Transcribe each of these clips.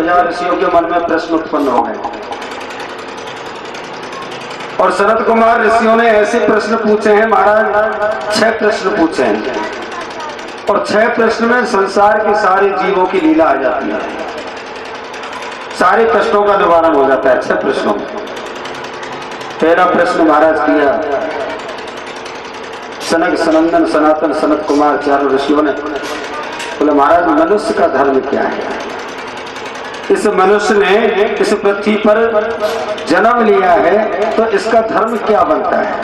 80,000 ऋषियों के मन में प्रश्न उत्पन्न हो गए। और सनत कुमार ऋषियों ने ऐसे प्रश्न पूछे हैं महाराज, 6 प्रश्न पूछे हैं, और 6 प्रश्न में संसार के सारे जीवों की लीला आ जाती है, सारे प्रश्नों का निवारण हो जाता है 6 प्रश्नों में। पहला प्रश्न महाराज किया सनक सनंदन सनातन सनत कुमार चारों ऋषियों ने, बोले महाराज मनुष्य का धर्म क्या है? इस मनुष्य ने इस पृथ्वी पर जन्म लिया है तो इसका धर्म क्या बनता है?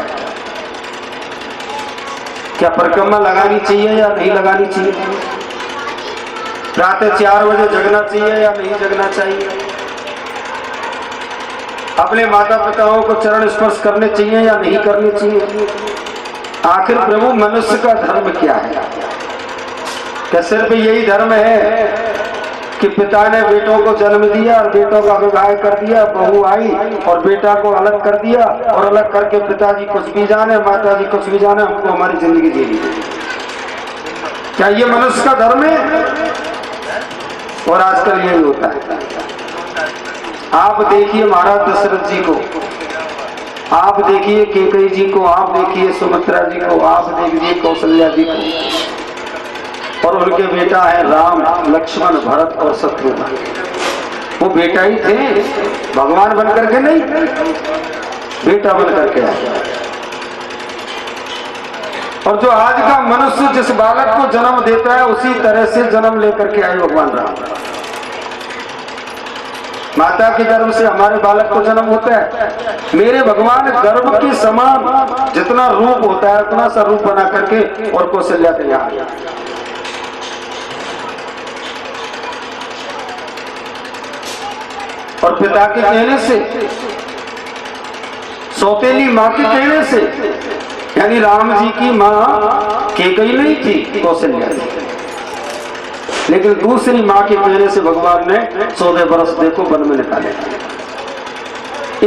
क्या परिक्रमा लगानी चाहिए या नहीं लगानी चाहिए? प्रातः 4 बजे जगना चाहिए या नहीं जगना चाहिए? अपने माता पिताओं को चरण स्पर्श करने चाहिए या नहीं करने चाहिए? आखिर प्रभु मनुष्य का धर्म क्या है? क्या सिर्फ यही धर्म है कि पिता ने बेटों को जन्म दिया और बेटों का विवाह कर दिया, बहू आई और बेटा को अलग कर दिया, और अलग करके पिताजी कुछ भी जाने माताजी कुछ भी जाने, हमको हमारी जिंदगी जीनी है? क्या ये मनुष्य का धर्म है? और आजकल यही होता है। आप देखिए महाराज दशरथ जी को, आप देखिए कैकेयी जी को, आप देखिए सुमित्रा जी को, आप देखिए कौशल्या जी को, और उनके बेटा है राम, लक्ष्मण, भरत और शत्रुघ्न। वो बेटा ही थे, भगवान बन करके नहीं, बेटा बन करके आए। और जो आज का मनुष्य जिस बालक को जन्म देता है उसी तरह से जन्म लेकर के आए भगवान राम। माता के गर्भ से हमारे बालक को जन्म होता है, मेरे भगवान गर्भ के समान जितना रूप होता है उतना सा रूप बना करके और कौशल्या के यहाँ आया। और पिता के कहने से, सौतेली माँ के कहने से, यानी राम जी की माँ कैकेयी नहीं थी, कौशल्या थी, लेकिन दूसरी माँ के कहने से भगवान ने 14 वर्ष देखो वन में निकाले।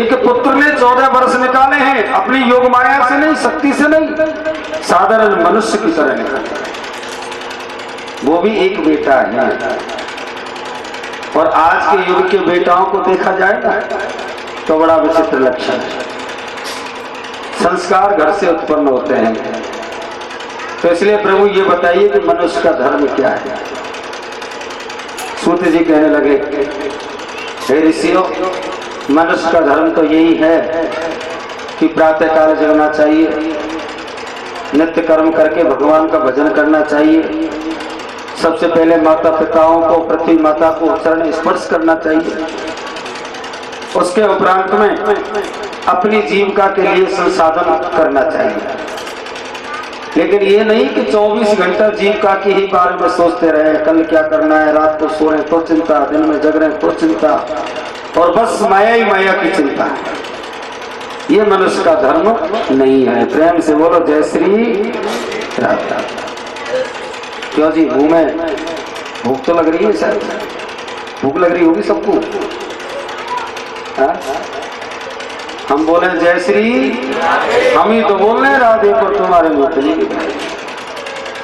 एक पुत्र ने 14 वर्ष निकाले हैं, अपनी योग माया से नहीं, शक्ति से नहीं, साधारण मनुष्य की तरह निकाले, वो भी एक बेटा है। और आज के युग के बेटाओं को देखा जाए ना तो बड़ा विचित्र लक्षण है। संस्कार घर से उत्पन्न होते हैं। तो इसलिए प्रभु ये बताइए कि मनुष्य का धर्म क्या है? सूत जी कहने लगे, हे ऋषियों, मनुष्य का धर्म तो यही है कि प्रातः काल जगना चाहिए, नित्य कर्म करके भगवान का भजन करना चाहिए, सबसे पहले माता पिताओं को, पृथ्वी माता को चरण स्पर्श करना चाहिए, उसके उपरांत में अपनी जीविका के लिए संसाधन करना चाहिए। लेकिन ये नहीं कि 24 घंटा जीविका के ही बारे में सोचते रहे, कल क्या करना है, रात को सो रहे तो चिंता, दिन में जग रहे तो चिंता, और बस माया ही माया की चिंता। ये मनुष्य का धर्म नहीं है। प्रेम से बोलो जय श्री राधा। क्यों जी, मुंह में भूख तो लग रही है, शायद भूख लग रही होगी सबको। हम बोले जय श्री, हम ही तो बोल रहे राधे पर, तुम्हारे मुंह पे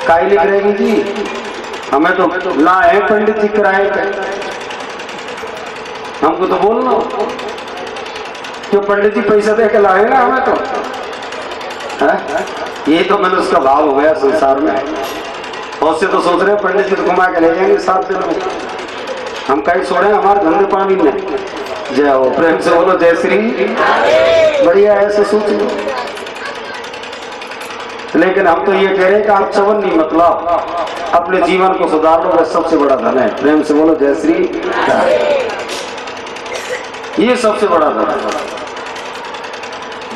काई लिख रहेगी जी? हमें तो ना है पंडित जी कराए, हमको तो बोलना क्यों? पंडित जी पैसा दे के लाएगा हमें तो है? ये तो मनुष्य का भाव हो गया संसार में। बहुत से तो सोच रहे पंडित जी तो घुमा के ले जाएंगे 7 दिन में, हम कहीं छोड़े हमारे धंधे पानी में। जय हो, प्रेम से बोलो जय श्री। बढ़िया ऐसे सोच लो। लेकिन हम तो ये कह रहे हैं कि आप चवन नहीं मतलब अपने जीवन को सुधार लो, बस सबसे बड़ा धन है। प्रेम से बोलो जय श्री। ये सबसे बड़ा धन है।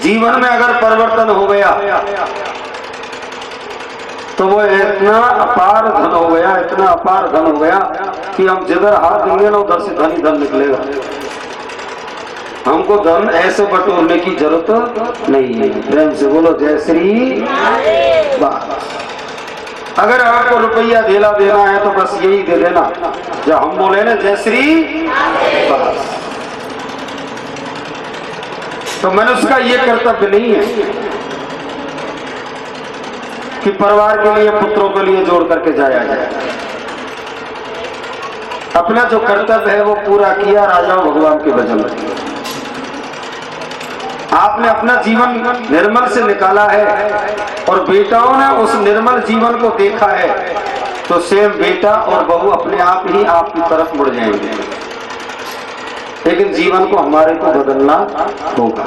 जीवन में अगर परिवर्तन हो गया तो वो इतना अपार धन हो गया, इतना अपार धन हो गया कि हम जिधर हाथ देंगे ना उधर से धन ही धन निकलेगा। हमको धन ऐसे बटोरने की जरूरत नहीं है। प्रेम से बोलो जय श्री। अगर आपको रुपया देना है तो बस यही दे देना जब हम बोले ना जय श्री। बस तो मनुष्य का ये कर्तव्य नहीं है कि परिवार के लिए, पुत्रों के लिए जोड़ करके जाया जाए। अपना जो कर्तव्य है वो पूरा किया, राजाओं भगवान के भजन किए। आपने अपना जीवन निर्मल से निकाला है और बेटाओं ने उस निर्मल जीवन को देखा है, तो सेम बेटा और बहू अपने आप ही आपकी तरफ मुड़ जाएंगे। लेकिन जीवन को हमारे को बदलना होगा,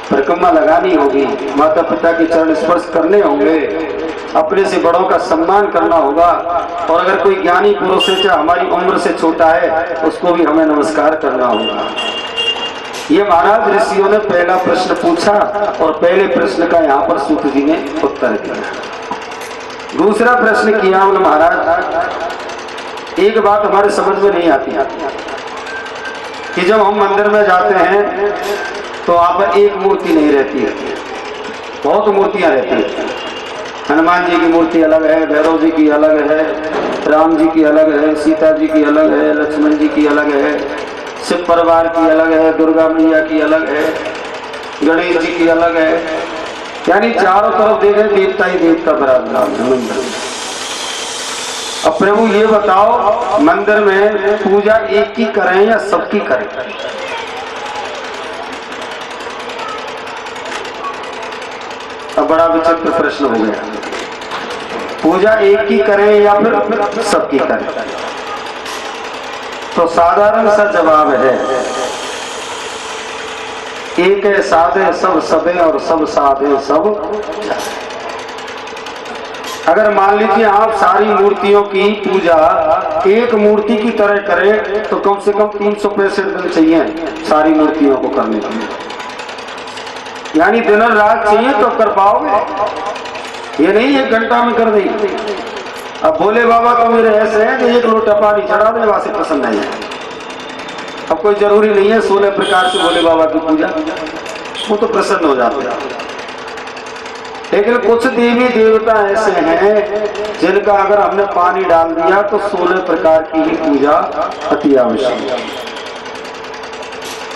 परिक्रमा लगानी होगी, माता पिता के चरण स्पर्श करने होंगे, अपने से बड़ों का सम्मान करना होगा, और अगर कोई ज्ञानी पुरुष है चाहे हमारी उम्र से छोटा है उसको भी हमें नमस्कार करना होगा। ये महाराज ऋषियों ने पहला प्रश्न पूछा और पहले प्रश्न का यहाँ पर सूत जी ने उत्तर दिया। दूसरा प्रश्न किया बोले महाराज एक बात हमारे समझ में नहीं आती कि जब हम मंदिर में जाते हैं तो वहां पर एक मूर्ति नहीं रहती है, बहुत मूर्तियां रहती है। हनुमान जी की मूर्ति अलग है, भैरव जी की अलग है, राम जी की अलग है, सीता जी की अलग है, लक्ष्मण जी की अलग है, शिव परिवार की अलग है, दुर्गा मैया की अलग है, गणेश जी की अलग है। यानी चारों तरफ देखें देवता ही देवता विराजमान है मंदिर में। अब प्रभु ये बताओ मंदिर में पूजा एक की करें या सबकी करें? अब बड़ा विचित्र प्रश्न हो गया, पूजा एक की करें या फिर सबकी करें? तो साधारण सा जवाब है एक है साधे सब सबे और सब साधे सब। अगर मान लीजिए आप सारी मूर्तियों की पूजा एक मूर्ति की तरह करें तो कम से कम 365 दिन चाहिए सारी मूर्तियों को करने के लिए, यानी दिन और रात चाहिए तो कर पाओगे, ये नहीं 1 घंटा में कर देंगे। अब भोले बाबा तो मेरे ऐसे हैं कि 1 लोटा पानी चढ़ा दे वासे पसंद नहीं है। अब कोई जरूरी नहीं है 16 प्रकार से भोले बाबा की पूजा, वो तो प्रसन्न हो जाते हैं। लेकिन कुछ देवी देवता ऐसे हैं जिनका अगर हमने पानी डाल दिया तो 16 प्रकार की ही पूजा अति आवश्यक है।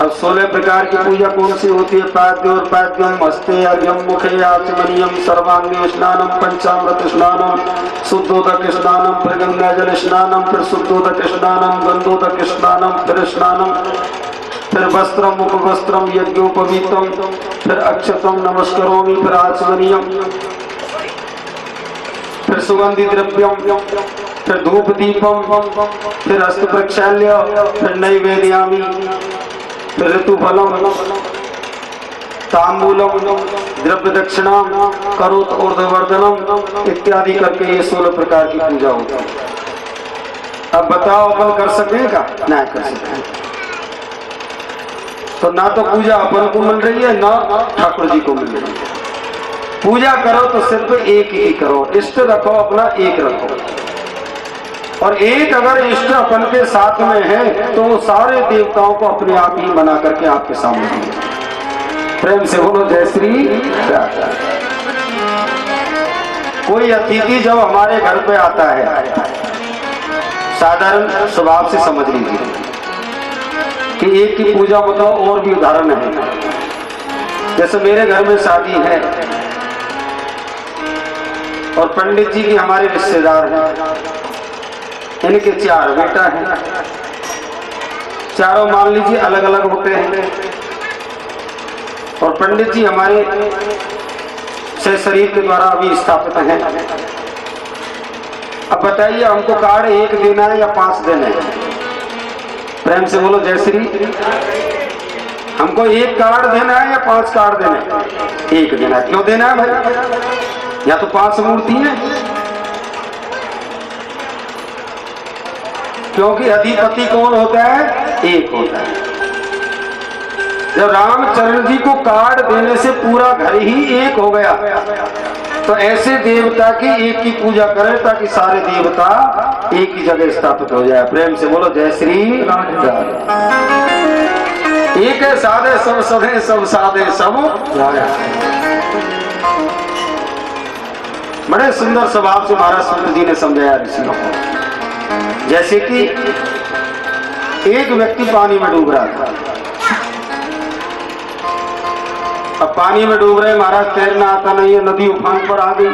अब 16 प्रकार की पूजा कौन सी होती है? पाद्योर्पाद्यम हस्ते अर्घ्यम मुखे आचमनीयम सर्वांगे स्नानम पंचामृत स्नानम शुद्धोदक स्नानम फिर गंगा जल स्नानम फिर शुद्धोदक स्नानम गंधोदक स्नानम फिर स्नानम फिर वस्त्रम उपवस्त्रम यज्ञोपवीतम फिर अक्षतम नमस्करोमि फिर आचमनीयम फिर सुगंधि द्रव्यम फिर धूप दीपम फिर हस्त प्रक्षाल्य फिर नैवेद्यामि फिर ऋतुफलम तांबूलम द्रव्य दक्षिणा करोत ऊर्ध्ववर्धनम इत्यादि करके ये 16 प्रकार की पूजा होती है। अब बताओ अपन कर सकेगा? नहीं कर सकेंगे। तो ना तो पूजा अपन को मिल रही है ना ठाकुर जी को मिल रही है। पूजा करो तो सिर्फ एक ही करो, इष्ट रखो अपना एक रखो, और एक अगर इष्ट अपन के साथ में है तो वो सारे देवताओं को अपने आप ही बना करके आपके सामने है। प्रेम से बोलो जय श्री राम। कोई अतिथि जब हमारे घर पे आता है साधारण स्वभाव से समझ लीजिए कि एक की पूजा मतलब और भी उदाहरण है। जैसे मेरे घर में शादी है और पंडित जी की हमारे रिश्तेदार हैं, इनके 4 बेटा हैं, चारों मान लीजिए अलग अलग होते हैं, और पंडित जी हमारे से शरीर के द्वारा अभी स्थापित हैं। अब बताइए हमको कार्ड 1 देना है या 5 देना है? प्रेम से बोलो जय श्री। हमको 1 कार्ड देना है या 5 कार्ड देना है? 1 देना है। क्यों देना है भाई? या तो 5 मूर्ति है, क्योंकि अधिपति कौन होता है? एक होता है। जब रामचरण जी को कार्ड देने से पूरा घर ही एक हो गया, तो ऐसे देवता की एक की पूजा करें ताकि सारे देवता एक ही जगह स्थापित हो जाए। प्रेम से बोलो जय श्री राम। एक है साधे सब सधे सब साधे सब। बड़े सुंदर स्वभाव से महाराज सूत जी ने समझाया ऋषियों को। जैसे कि एक व्यक्ति पानी में डूब रहा था। अब पानी में डूब रहे, महाराज तैरना आता नहीं है, नदी उफान पर आ गई,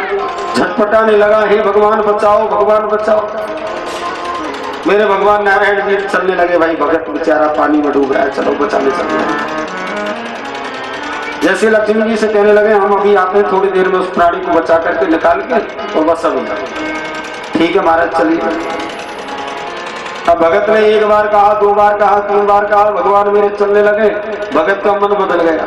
झटपटाने लगा, हे भगवान बचाओ भगवान बचाओ। मेरे भगवान नारायण जी चलने लगे, भाई भगत बेचारा पानी में डूब रहा है, चलो बचाने चलते हैं। जैसे लक्ष्मी जी से कहने लगे हम अभी आते हैं, थोड़ी देर में उस प्राणी को बचा करके निकाल के और बस अभी ठीक है महाराज चलिए। अब भगत ने एक बार कहा, दो बार कहा, तीन बार कहा, भगवान मेरे चलने लगे, भगत का मन बदल गया।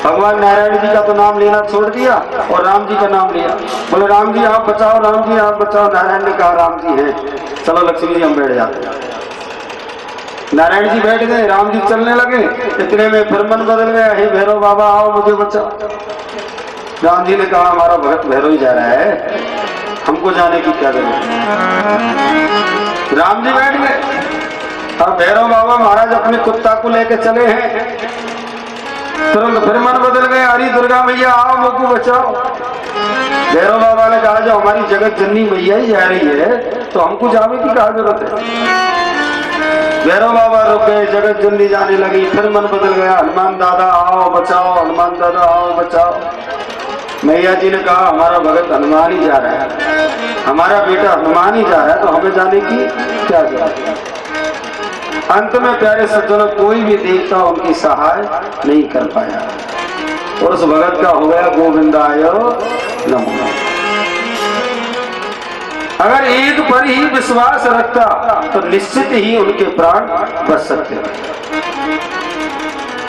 भगवान नारायण जी का तो नाम लेना छोड़ दिया और राम जी का नाम लिया। बोले राम जी आप बचाओ, राम जी आप बचाओ। नारायण ने कहा राम जी हैं, चलो लक्ष्मी जी हम बैठ जाते हैं। नारायण जी बैठ गए, राम जी चलने लगे, इतने में फिर मन बदल गया, हे भैरव बाबा आओ मुझे बचाओ। राम जी ने कहा हमारा भगत भैरव ही जा रहा है, हमको जाने की क्या जरूरत है। राम जी बैठ गए, अब भैरव बाबा महाराज अपने कुत्ता को लेके चले हैं। तुरंत फिर मन बदल गए, अरे दुर्गा मैया आओ मुझको बचाओ। भैरव बाबा ने कहा जो हमारी जगत जननी मैया ही जा रही है तो हमको जाने की क्या जरूरत है। भैरव बाबा रुक गए, जगत जननी जाने लगी, फिर मन बदल गया, हनुमान दादा आओ बचाओ, हनुमान दादा आओ बचाओ। मैया जी ने कहा हमारा भगत हनुमान ही जा रहा है, हमारा बेटा हनुमान ही जा रहा है तो हमें जाने की क्या जरूरत है। अंत में प्यारे सज्जनों कोई भी देवता उनकी सहाय नहीं कर पाया और उस भगत का हो गया गोविंदाय नमो। अगर एक पर ही विश्वास रखता तो निश्चित ही उनके प्राण बच सकते।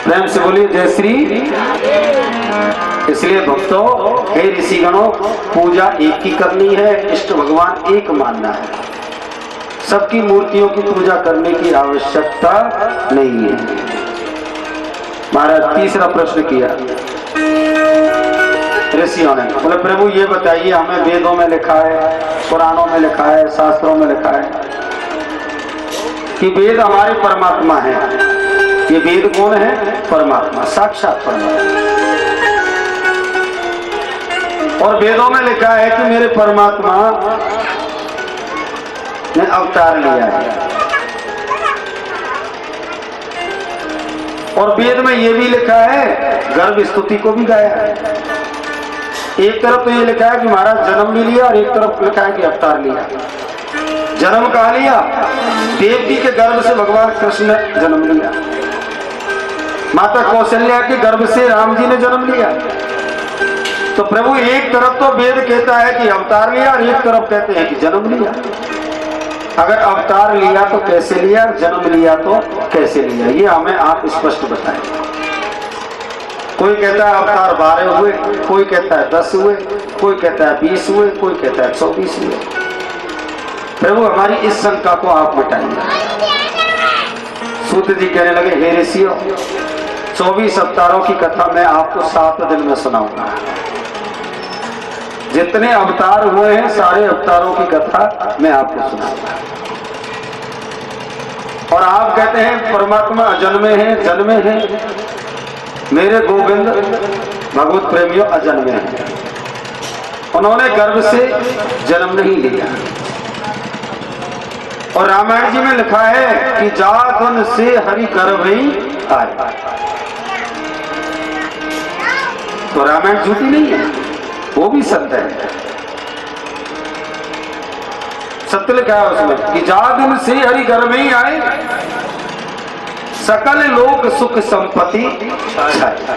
प्रेम से बोलिए जय श्री। इसलिए भक्तों हे ऋषिगणों पूजा एक ही करनी है, इष्ट भगवान एक मानना है, सबकी मूर्तियों की पूजा करने की आवश्यकता नहीं है। महाराज तीसरा प्रश्न किया ऋषियों ने, बोले प्रभु ये बताइए हमें वेदों में लिखा है, पुराणों में लिखा है, शास्त्रों में लिखा है कि वेद हमारे परमात्मा है। ये वेद कौन है? परमात्मा, साक्षात परमात्मा। और वेदों में लिखा है कि मेरे परमात्मा ने अवतार लिया है। और वेद में यह भी लिखा है, गर्भ स्तुति को भी गाया है। एक तरफ तो ये लिखा है कि महाराज जन्म भी लिया और एक तरफ लिखा है कि अवतार लिया। जन्म कहा लिया? देवकी के गर्भ से भगवान कृष्ण ने जन्म लिया, माता कौशल्या के गर्भ से राम जी ने जन्म लिया। तो प्रभु एक तरफ तो वेद कहता है कि अवतार लिया और एक तरफ कहते हैं कि जन्म लिया। अगर अवतार लिया तो कैसे लिया, जन्म लिया तो कैसे लिया, ये हमें आप स्पष्ट बताएं। कोई कहता है अवतार 12 हुए, कोई कहता है 10 हुए, कोई कहता है 20 हुए, कोई कहता है 24 हुए। प्रभु हमारी इस शंका को आप मिटाइए। सूत जी कहने लगे हे ऋषियों 24 अवतारों की कथा मैं आपको 7 दिन में सुनाऊंगा। जितने अवतार हुए हैं सारे अवतारों की कथा मैं आपको सुनाऊंगा। और आप कहते हैं परमात्मा अजन्मे हैं, जन्मे हैं। मेरे गोविंद भगवत प्रेमियों अजन्मे हैं, उन्होंने गर्भ से जन्म नहीं लिया। और रामायण जी में लिखा है कि जातन से हरि गर्भ ही आए। तो रामायण झूठी नहीं है, वो भी सत्य है। सत्य लिखा है उसमें कि जातन से हरि गर्भ ही आए, सकल लोक सुख संपत्ति छाए।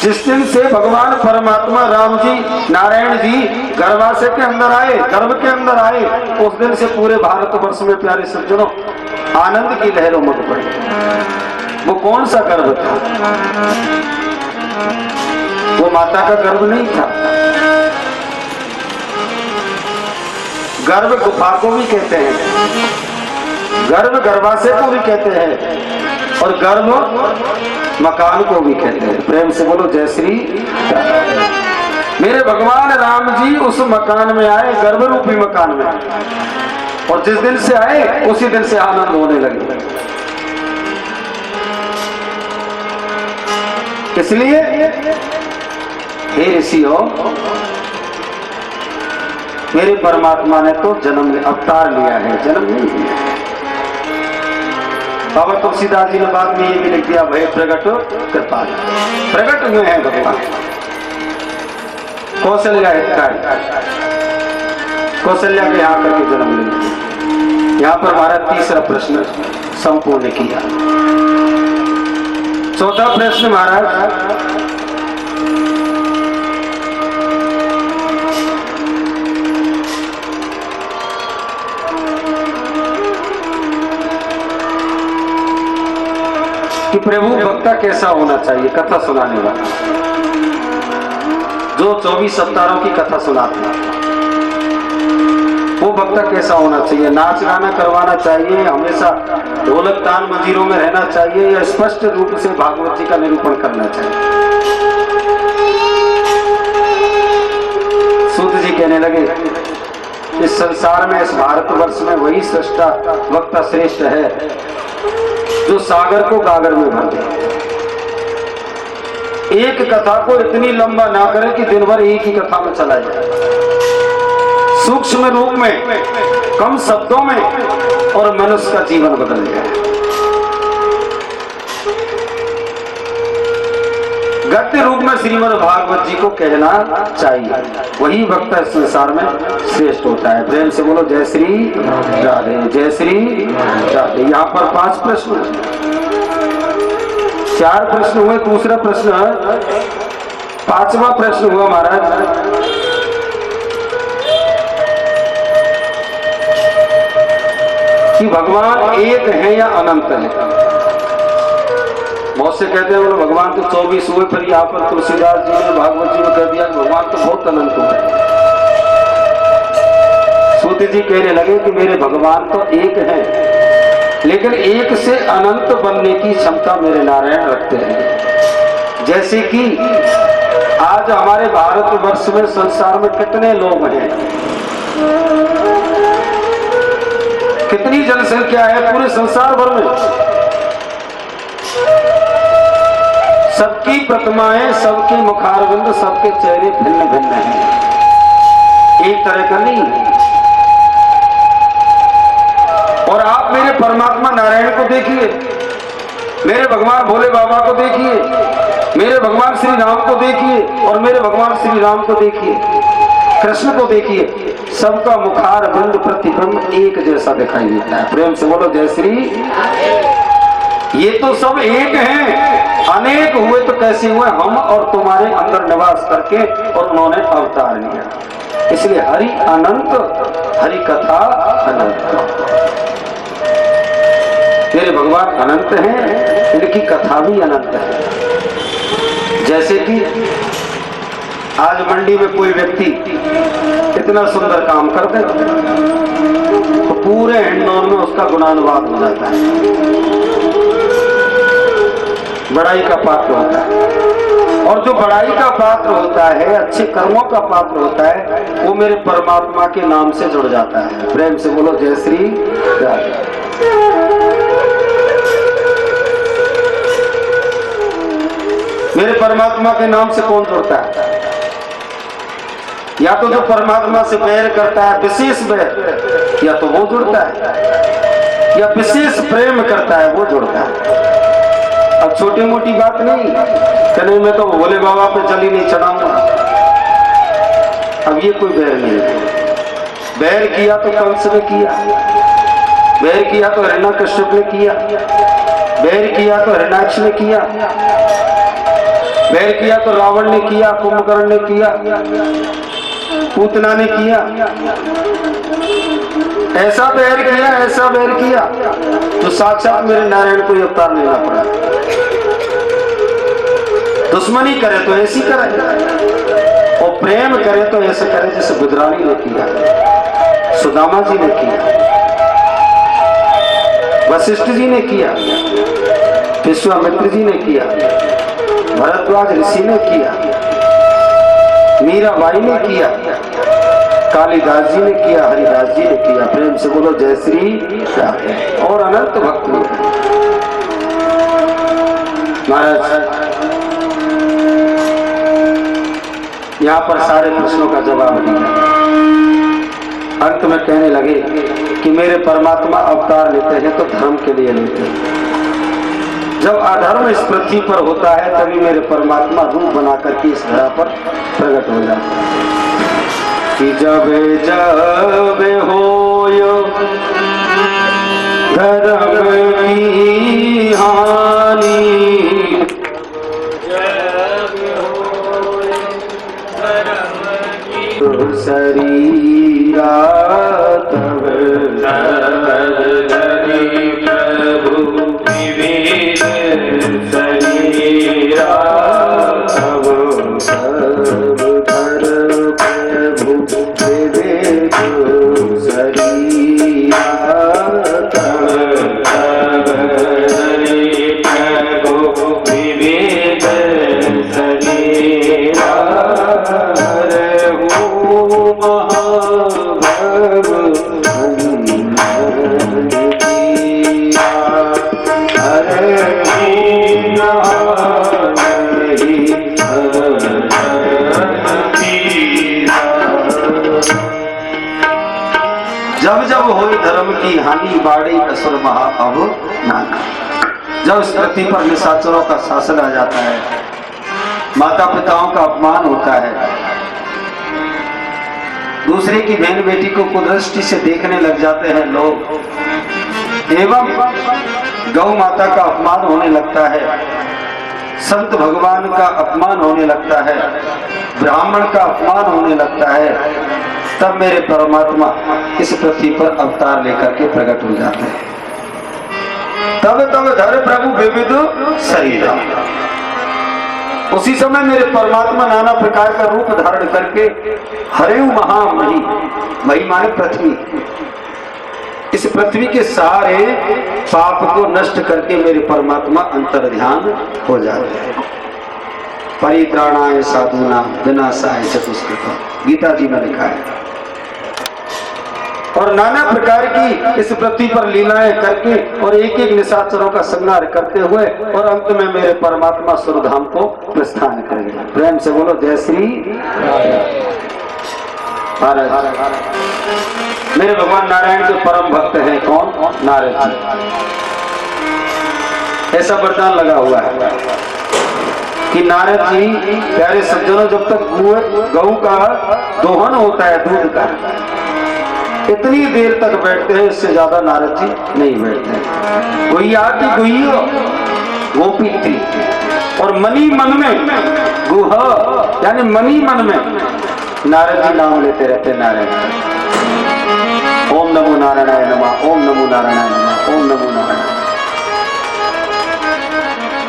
जिस दिन से भगवान परमात्मा राम जी नारायण जी गर्भाशय के अंदर आए, गर्भ के अंदर आए, उस दिन से पूरे भारतवर्ष में प्यारे सज्जनों आनंद की लहर उमड़ पड़ी। वो कौन सा गर्भ था? वो माता का गर्भ नहीं था। गर्भ गुफा को भी कहते हैं, गर्भ गर्भाशय को भी कहते हैं और गर्भ मकान को भी कहते हैं। प्रेम से बोलो जय श्री। मेरे भगवान राम जी उस मकान में आए, गर्भ रूपी मकान में, और जिस दिन से आए उसी दिन से आनंद होने लगे। इसलिए हे ऋषियों मेरे परमात्मा ने तो जन्म अवतार लिया है, जन्म नहीं लिया। बाबा तुलसीदास जी ने बाद में ये भी लिख दिया भय प्रगट कृपाल, प्रगट हुए हैं भगवान। कौशल्या हितकारी कौशल्या के यहाँ करके जन्म लिया। यहाँ पर हमारा तीसरा प्रश्न संपूर्ण किया। चौथा प्रश्न महाराज, कि प्रभु भक्ता कैसा होना चाहिए। कथा सुनाने वाला जो 24 अवतारों की कथा सुनाते हैं, वो भक्ता कैसा होना चाहिए। नाच गाना करवाना चाहिए, हमेशा ढोलक तान मंदिरों में रहना चाहिए, या स्पष्ट रूप से भागवत जी का निरूपण करना चाहिए। सूत जी कहने लगे, इस संसार में, इस भारतवर्ष में वही सृष्टा वक्ता श्रेष्ठ है जो सागर को गागर में भर दे। एक कथा को इतनी लंबा ना करे कि दिन भर एक ही कथा में चला जाए। सूक्ष्म रूप में, कम शब्दों में, और मनुष्य का जीवन बदल जाए। गद्य रूप में श्रीमद् भागवत जी को कहना चाहिए, वही भक्त इस संसार में श्रेष्ठ होता है। प्रेम से बोलो जय श्री राधे, जय श्री राधे। यहाँ पर 5 प्रश्न, 4 प्रश्न हुए, दूसरा प्रश्न, 5वां प्रश्न हुआ महाराज, कि भगवान एक है या अनंत है। बहुत से कहते हैं बोलो भगवान तो 24 हुए, फिर यहाँ पर तुलसीदास जी ने भागवत जी में कह दिया भगवान तो बहुत अनंत हुए। सूत जी कहने लगे कि मेरे भगवान तो एक हैं, लेकिन एक से अनंत बनने की क्षमता मेरे नारायण रखते हैं। जैसे कि आज हमारे भारतवर्ष में, संसार में कितने लोग हैं, कितनी जनसंख्या है पूरे संसार भर में। सबकी प्रतिमाएं, सबके मुखारविंद, सबके चेहरे भिन्न भिन्न हैं, एक तरह का नहीं। और आप मेरे परमात्मा नारायण को देखिए, मेरे भगवान भोले बाबा को देखिए, मेरे भगवान श्री राम को देखिए, और मेरे भगवान श्री राम को देखिए, कृष्ण को देखिए, सबका मुखार बिंद प्रतिबिंब एक जैसा दिखाई देता है। प्रेम से बोलो जय श्री। ये तो सब एक हैं, अनेक हुए तो कैसे हुए, हम और तुम्हारे अंदर निवास करके, और उन्होंने अवतार लिया। इसलिए हरि अनंत, हरि कथा अनंत। मेरे भगवान अनंत हैं, इनकी कथा भी अनंत है। जैसे कि आज मंडी में कोई व्यक्ति इतना सुंदर काम कर दे तो पूरे हिंडौन में उसका गुणानुवाद हो जाता है, बड़ाई का पात्र होता है। और जो बड़ाई का पात्र होता है, अच्छे कर्मों का पात्र होता है, वो मेरे परमात्मा के नाम से जुड़ जाता है। प्रेम से बोलो जय श्री राधे। मेरे परमात्मा के नाम से कौन जुड़ता है? या तो जो परमात्मा से बैर करता है, विशेष बैर, या तो वो जुड़ता है, या विशेष प्रेम करता है वो जुड़ता है। अब छोटी मोटी बात नहीं, कहने में तो भोले बाबा पे जली नहीं चढ़ाऊंगा, अब ये कोई बैर नहीं है। बैर किया तो कंस ने किया, बैर किया तो हिरण्यकश्यप ने किया, बैर किया तो हिरण्याक्ष ने किया, बैर किया तो रावण ने किया, कुंभकर्ण ने किया, पूतना ने किया। ऐसा बैर किया, ऐसा बैर किया तो साक्षात मेरे नारायण को अवतार लेना पड़ा। दुश्मनी करे तो ऐसी करे, और प्रेम करे तो ऐसे करे जैसे बुधरानी ने किया, सुदामा जी ने किया, वशिष्ठ जी ने किया, विश्वामित्र जी ने किया, भरद्वाज ऋषि ने किया, मीराबाई ने किया, कालिदास जी ने किया, हरिदास जी ने किया। प्रेम से बोलो जय श्री राधे। और अनंत भक्त महाराज यहाँ पर सारे प्रश्नों का जवाब दिया। अंत में कहने लगे कि मेरे परमात्मा अवतार लेते हैं तो धर्म के लिए लेते हैं। जब अधर्म इस पृथ्वी पर होता है तभी मेरे परमात्मा रूप बना करके इस धरा पर प्रकट हो जाते हैं। कि जब जब होयो धर्म की हानि, शरीरा तब धरि प्रभु विवेक, शरीरा तब सब धर प्रभु विवेक, शरीरा तब धरि प्रभु विवेक, शरीरा जब जब होई धर्म की हानि, बाड़ी असुर महा अब नाना। जब इस पृथ्वी पर निशाचरों का शासन आ जाता है, माता पिताओं का अपमान होता है, दूसरे की बहन बेटी को कुदृष्टि से देखने लग जाते हैं लोग, एवं गौ माता का अपमान होने लगता है, संत भगवान का अपमान होने लगता है, ब्राह्मण का अपमान होने लगता है, तब मेरे परमात्मा इस पृथ्वी पर अवतार लेकर के प्रकट हो जाते हैं। तब तब धर प्रभु विविध शरीर, उसी समय मेरे परमात्मा नाना प्रकार का रूप धारण करके हरेऊ महामही, मही माने पृथ्वी, इस पृथ्वी के सारे पाप को नष्ट करके मेरे परमात्मा अंतर ध्यान हो जाते हैं। परित्राणाय साधुना विनाशाय चतुष्कृता, गीता जी में लिखा है। और नाना प्रकार की इस पृथ्वी पर लीलाएं करके और एक एक निशाचरों का संहार करते हुए और अंत में मेरे परमात्मा सुरधाम को प्रस्थान करेंगे। प्रेम से बोलो जय श्री महाराज। मेरे भगवान नारायण के परम भक्त हैं कौन? नारद जी। ऐसा वरदान लगा हुआ है कि नारद जी प्यारे सज्जनों, जब तक गऊ का दोहन होता है दूध का, इतनी देर तक बैठते हैं, इससे ज्यादा नारद जी नहीं बैठते। गुइया की गुइयो गोपी थी और मनी मन में गुह, यानी मनी मन में नारद जी नाम लेते रहते। नारायण ओम नमो नारायणाय नमः, ओम नमो नारायणाय नमः, ओम नमो नारायण।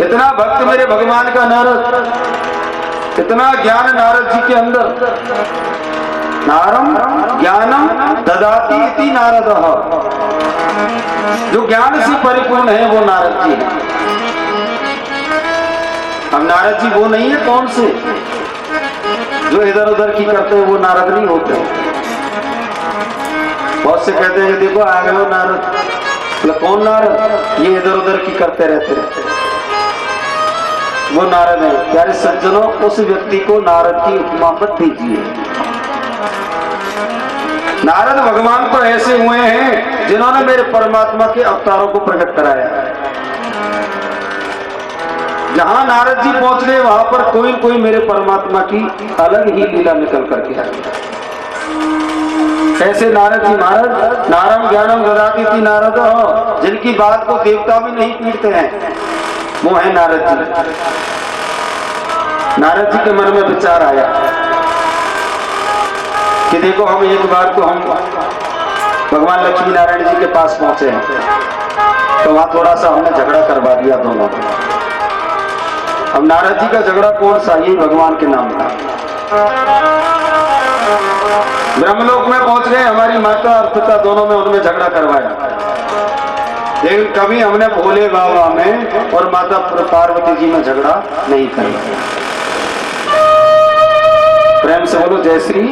इतना भक्त मेरे भगवान का नारद, इतना ज्ञान नारद जी के अंदर। नारम ज्ञानम ददाति इति नारद, जो ज्ञान से परिपूर्ण है वो नारद जी है। अब नारद जी वो नहीं है कौन से जो इधर उधर की करते हैं, वो नारद नहीं होते। बहुत से कहते हैं कि देखो आ गए हो नारद, मतलब कौन नारद? ये इधर उधर की करते रहते हैं, वो नारद है। प्यारे सज्जनों, उस व्यक्ति को नारद की उपमा मत दीजिए। नारद भगवान तो ऐसे हुए हैं जिन्होंने मेरे परमात्मा के अवतारों को प्रकट कराया। जहां नारद जी पहुंच गए वहां पर कोई कोई मेरे परमात्मा की अलग ही लीला निकल करके आए। ऐसे नारद जी महाराज, नारम ज्ञानम ददाति इति नारद, जिनकी बात को देवता भी नहीं पीटते हैं, वो है नारद जी। नारद जी के मन में विचार आया कि देखो, हम एक बार तो हम भगवान लक्ष्मी नारायण जी के पास पहुंचे हैं, तो वहां थोड़ा सा हमने झगड़ा करवा दिया दोनों। अब नारद जी का झगड़ा कौन सा? यही भगवान के नाम का। ब्रह्मलोक में पहुंच गए, हमारी माता और पिता दोनों में उनमें झगड़ा करवाया। लेकिन कभी हमने भोले बाबा में और माता पार्वती जी में झगड़ा नहीं करवाया। प्रेम से बोलो जय श्री